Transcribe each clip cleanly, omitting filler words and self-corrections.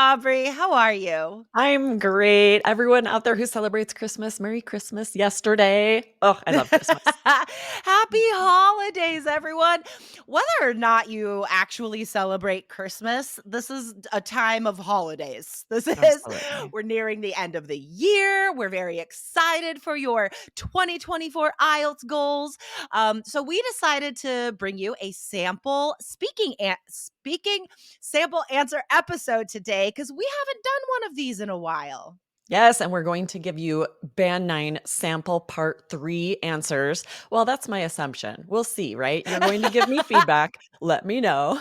Aubrey. How are you? I'm great. Everyone out there who celebrates Christmas, Merry Christmas yesterday. Oh, I love Christmas. Happy holidays, everyone. Whether or not you actually celebrate Christmas, this is a time of holidays. Absolutely. We're nearing the end of the year. We're very excited for your 2024 IELTS goals. So we decided to bring you a speaking sample answer episode today because we haven't done one of these in a while. Yes, and we're going to give you Band 9 sample part 3 answers. Well, that's my assumption. We'll see, right? You're going to give me feedback. Let me know.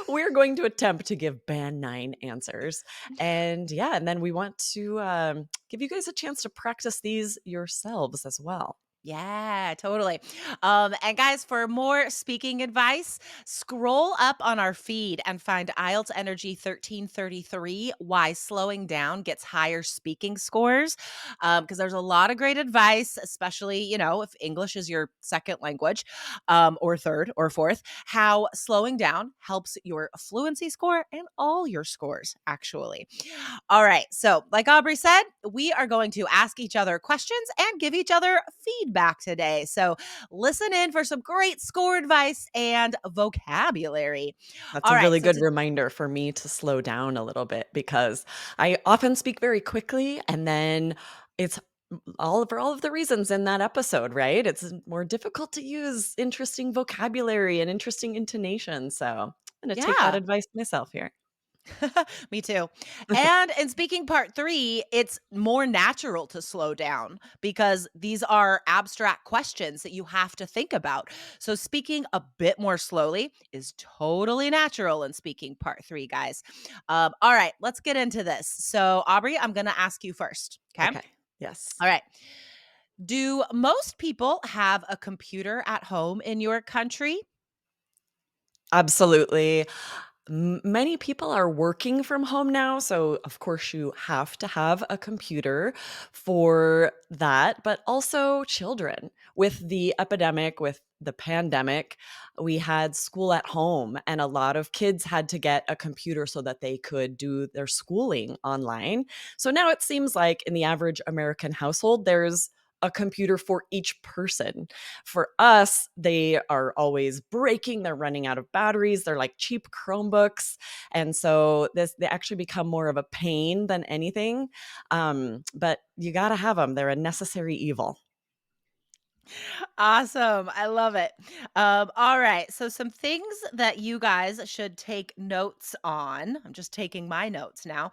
We're going to attempt to give Band 9 answers. And yeah, and then we want to give you guys a chance to practice these yourselves as well. Yeah, totally. And guys, for more speaking advice, scroll up on our feed and find IELTS Energy 1333 Why Slowing Down Gets Higher Speaking Scores. Because there's a lot of great advice, especially, if English is your second language, or third or fourth, how slowing down helps your fluency score and all your scores, actually. All right. So, like Aubrey said, we are going to ask each other questions and give each other feedback today. So, listen in for some great score advice and vocabulary. That's All a right. really So, good reminder for me to slow down a little bit because I often speak very quickly and then it's all of the reasons in that episode, right? It's more difficult to use interesting vocabulary and interesting intonation. So I'm going to take that yeah. advice myself here. Me too. And in speaking part three, it's more natural to slow down because these are abstract questions that you have to think about. So speaking a bit more slowly is totally natural in speaking part three, guys. All right, let's get into this. So, Aubrey, I'm going to ask you first. Okay. Okay. Yes. All right. Do most people have a computer at home in your country? Absolutely. Many people are working from home now, so of course you have to have a computer for that, but also children. With the epidemic, with the pandemic, we had school at home, and a lot of kids had to get a computer so that they could do their schooling online. So now it seems like in the average American household, there's a computer for each person. For us, they are always breaking, they're running out of batteries, they're like cheap Chromebooks, and so they actually become more of a pain than anything, but you gotta have them. 'em, they're a necessary evil. Awesome. I love it. All right. So, some things that you guys should take notes on. I'm just taking my notes now.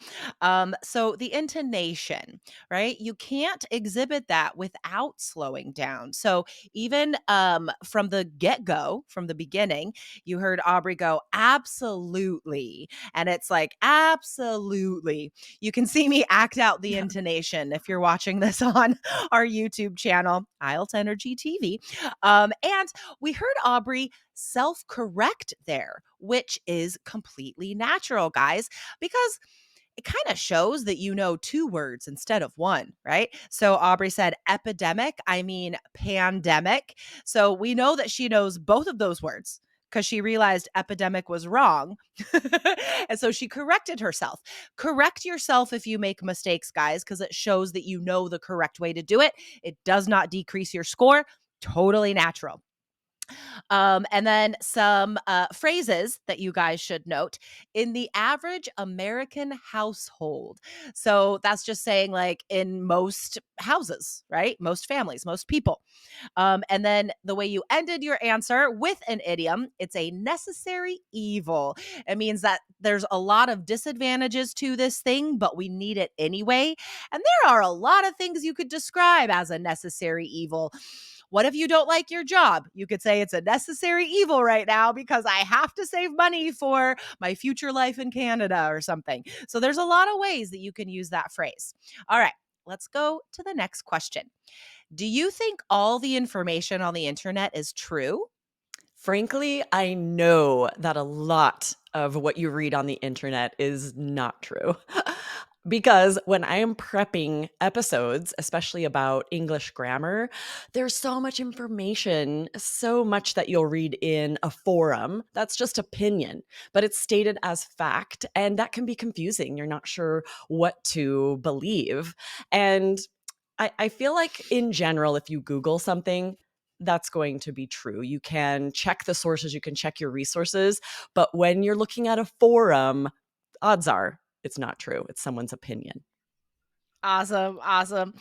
So, the intonation, right? You can't exhibit that without slowing down. So, even from the get go, from the beginning, you heard Aubrey go, absolutely. And it's like, absolutely. You can see me act out the intonation if you're watching this on our YouTube channel, IELTS Energy TV. And we heard Aubrey self correct there, which is completely natural, guys, because it kind of shows that you know two words instead of one, right? So Aubrey said epidemic, I mean pandemic. So we know that she knows both of those words because she realized epidemic was wrong. And so she corrected herself. Correct yourself if you make mistakes, guys, because it shows that you know the correct way to do it. It does not decrease your score. Totally natural. And then some phrases that you guys should note in the average American household. So that's just saying, like, in most houses, right? Most families, most people. And then the way you ended your answer with an idiom, it's a necessary evil. It means that there's a lot of disadvantages to this thing, but we need it anyway. And there are a lot of things you could describe as a necessary evil. What if you don't like your job? You could say it's a necessary evil right now because I have to save money for my future life in Canada or something. So there's a lot of ways that you can use that phrase. All right, let's go to the next question. Do you think all the information on the internet is true? Frankly, I know that a lot of what you read on the internet is not true. Because when I am prepping episodes, especially about English grammar, there's so much information, so much that you'll read in a forum. That's just opinion, but it's stated as fact. And that can be confusing. You're not sure what to believe. And I feel like, in general, if you Google something, that's going to be true. You can check the sources, you can check your resources. But when you're looking at a forum, odds are it's not true. It's someone's opinion. Awesome, awesome.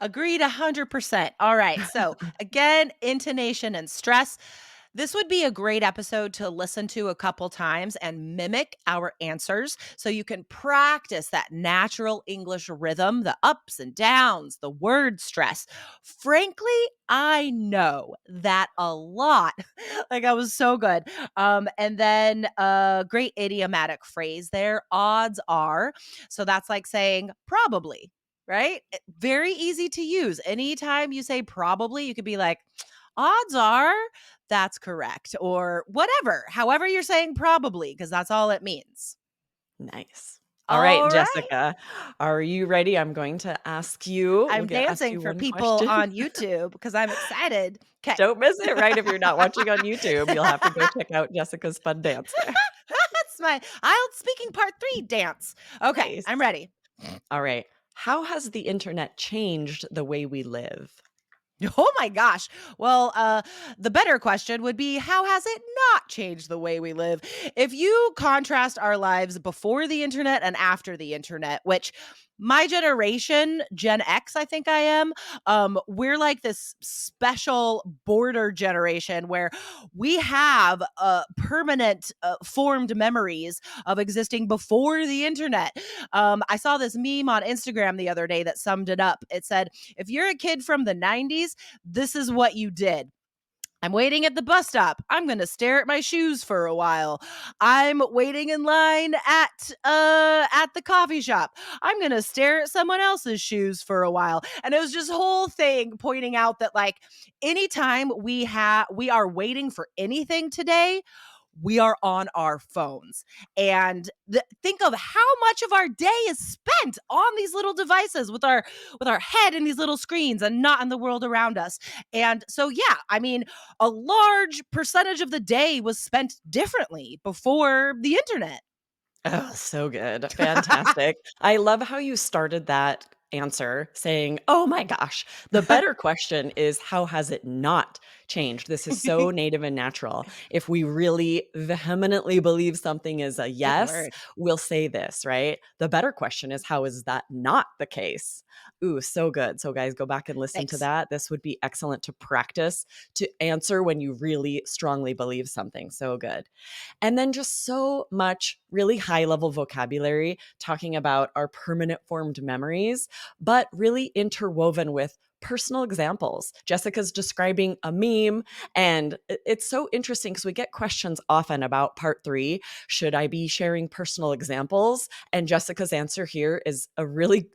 Agreed 100%. All right. So, again, intonation and stress. This would be a great episode to listen to a couple times and mimic our answers so you can practice that natural English rhythm, the ups and downs, the word stress. Frankly, I know that a lot. Like, I was so good. And then a great idiomatic phrase there, odds are. So that's like saying probably, right? Very easy to use. Anytime you say probably, you could be like, odds are that's correct, or whatever, however you're saying probably, because that's all it means. Nice. All right, All right. Jessica, are you ready? I'm going to ask you I'm we'll get ask dancing you for one people question. on YouTube because I'm excited. Okay. Don't miss it, right? If you're not watching on YouTube, you'll have to go check out Jessica's fun dance there. That's my IELTS speaking part 3 dance. Okay, Nice. I'm ready. All right. How has the internet changed the way we live? Oh my gosh. Well, the better question would be, how has it not changed the way we live? If you contrast our lives before the internet and after the internet, which my generation, Gen X, I think I am, we're like this special border generation where we have permanent formed memories of existing before the internet. I saw this meme on Instagram the other day that summed it up. It said, if you're a kid from the 90s, this is what you did. I'm waiting at the bus stop. I'm going to stare at my shoes for a while. I'm waiting in line at the coffee shop. I'm going to stare at someone else's shoes for a while. And it was just whole thing pointing out that like anytime we are waiting for anything today, we are on our phones. And think of how much of our day is spent on these little devices with our head in these little screens and not in the world around us. And so yeah, I mean, a large percentage of the day was spent differently before the internet. Oh, so good. Fantastic. I love how you started that answer saying, "Oh my gosh." The better question is, how has it not changed? This is so native and natural. If we really vehemently believe something is a Good yes, word. we'll say this, right? The better question is, how is that not the case? Ooh, so good. So guys, go back and listen to Thanks. that. This would be excellent to practice to answer when you really strongly believe something. So good. And then just so much really high level vocabulary talking about our permanent formed memories, but really interwoven with personal examples. Jessica's describing a meme, and it's so interesting because we get questions often about part 3. Should I be sharing personal examples? And Jessica's answer here is really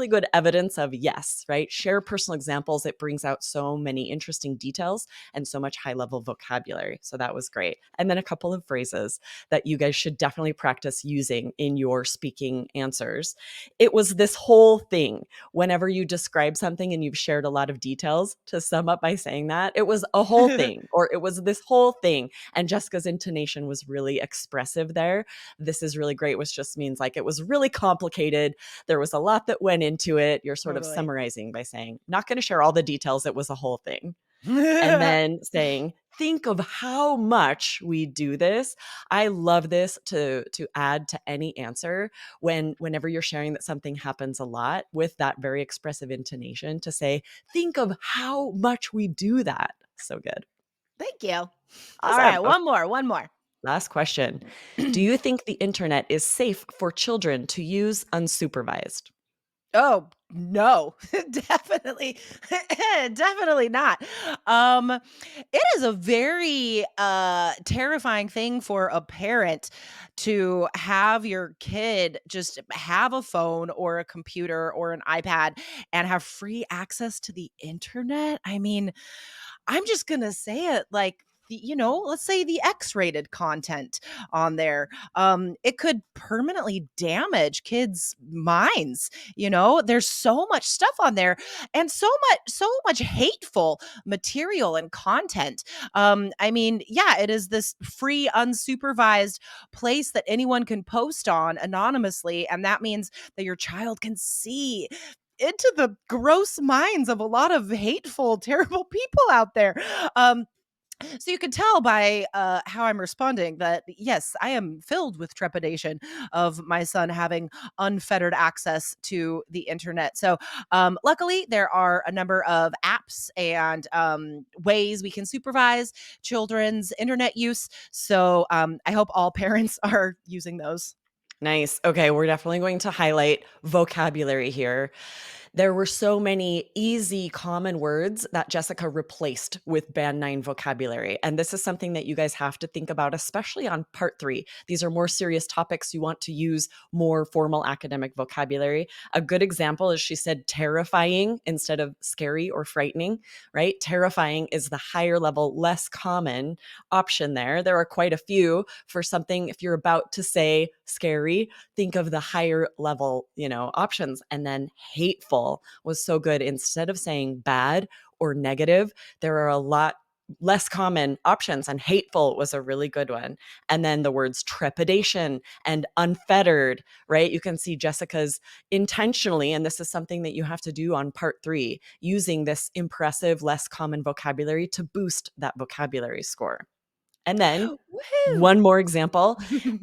good evidence of yes, right? Share personal examples. It brings out so many interesting details and so much high level vocabulary. So that was great. And then a couple of phrases that you guys should definitely practice using in your speaking answers. It was this whole thing. Whenever you describe something and you've shared a lot of details, to sum up by saying that, it was a whole thing, or it was this whole thing. And Jessica's intonation was really expressive there. This is really great, which just means like it was really complicated. There was a lot that went into it. You're sort of Totally. summarizing by saying, not going to share all the details. It was a whole thing. And then saying, think of how much we do this. I love this to add to any answer whenever you're sharing that something happens a lot with that very expressive intonation, to say, think of how much we do that. So good. Thank you. All Awesome. right, Okay, one more, one more. last question. Do you think the internet is safe for children to use unsupervised? Oh, no. Definitely definitely not. It is a very, terrifying thing for a parent to have your kid just have a phone or a computer or an iPad and have free access to the internet. I mean, I'm just gonna say it, like, let's say the X-rated content on there. It could permanently damage kids' minds. There's so much stuff on there, and so much hateful material and content. I mean, yeah, it is this free, unsupervised place that anyone can post on anonymously, and that means that your child can see into the gross minds of a lot of hateful, terrible people out there. Um, so you can tell by how I'm responding that yes, I am filled with trepidation of my son having unfettered access to the internet. So luckily, there are a number of apps and ways we can supervise children's internet use. So I hope all parents are using those. Nice. Okay, we're definitely going to highlight vocabulary here. There were so many easy, common words that Jessica replaced with Band 9 vocabulary. And this is something that you guys have to think about, especially on part 3. These are more serious topics. You want to use more formal academic vocabulary. A good example is she said terrifying instead of scary or frightening, right? Terrifying is the higher level, less common option there. There are quite a few for something. If you're about to say scary, think of the higher level, options. And then hateful was so good. Instead of saying bad or negative, there are a lot less common options, and hateful was a really good one. And then the words trepidation and unfettered, right? You can see Jessica's intentionally, and this is something that you have to do on part 3, using this impressive, less common vocabulary to boost that vocabulary score. And then Woohoo! one more example,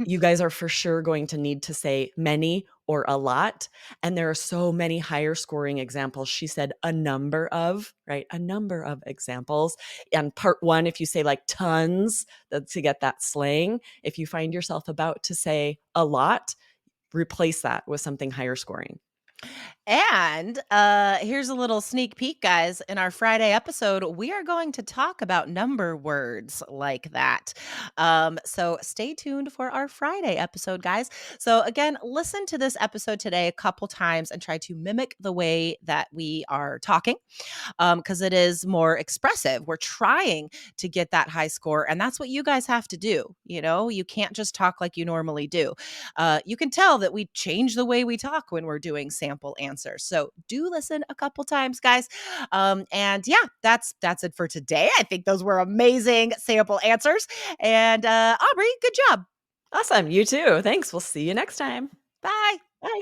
you guys are for sure going to need to say many or a lot, and there are so many higher scoring examples. She said a number of, right? A number of examples. And part 1, if you say like tons, to get that slang. If you find yourself about to say a lot, replace that with something higher scoring. And here's a little sneak peek, guys. In our Friday episode, we are going to talk about number words like that. So stay tuned for our Friday episode, guys. So, again, listen to this episode today a couple times and try to mimic the way that we are talking because it is more expressive. We're trying to get that high score, and that's what you guys have to do. You can't just talk like you normally do. You can tell that we change the way we talk when we're doing sample answers. So do listen a couple times, guys. And yeah, that's it for today. I think those were amazing sample answers. And Aubrey, good job. Awesome. You too. Thanks. We'll see you next time. Bye. Bye.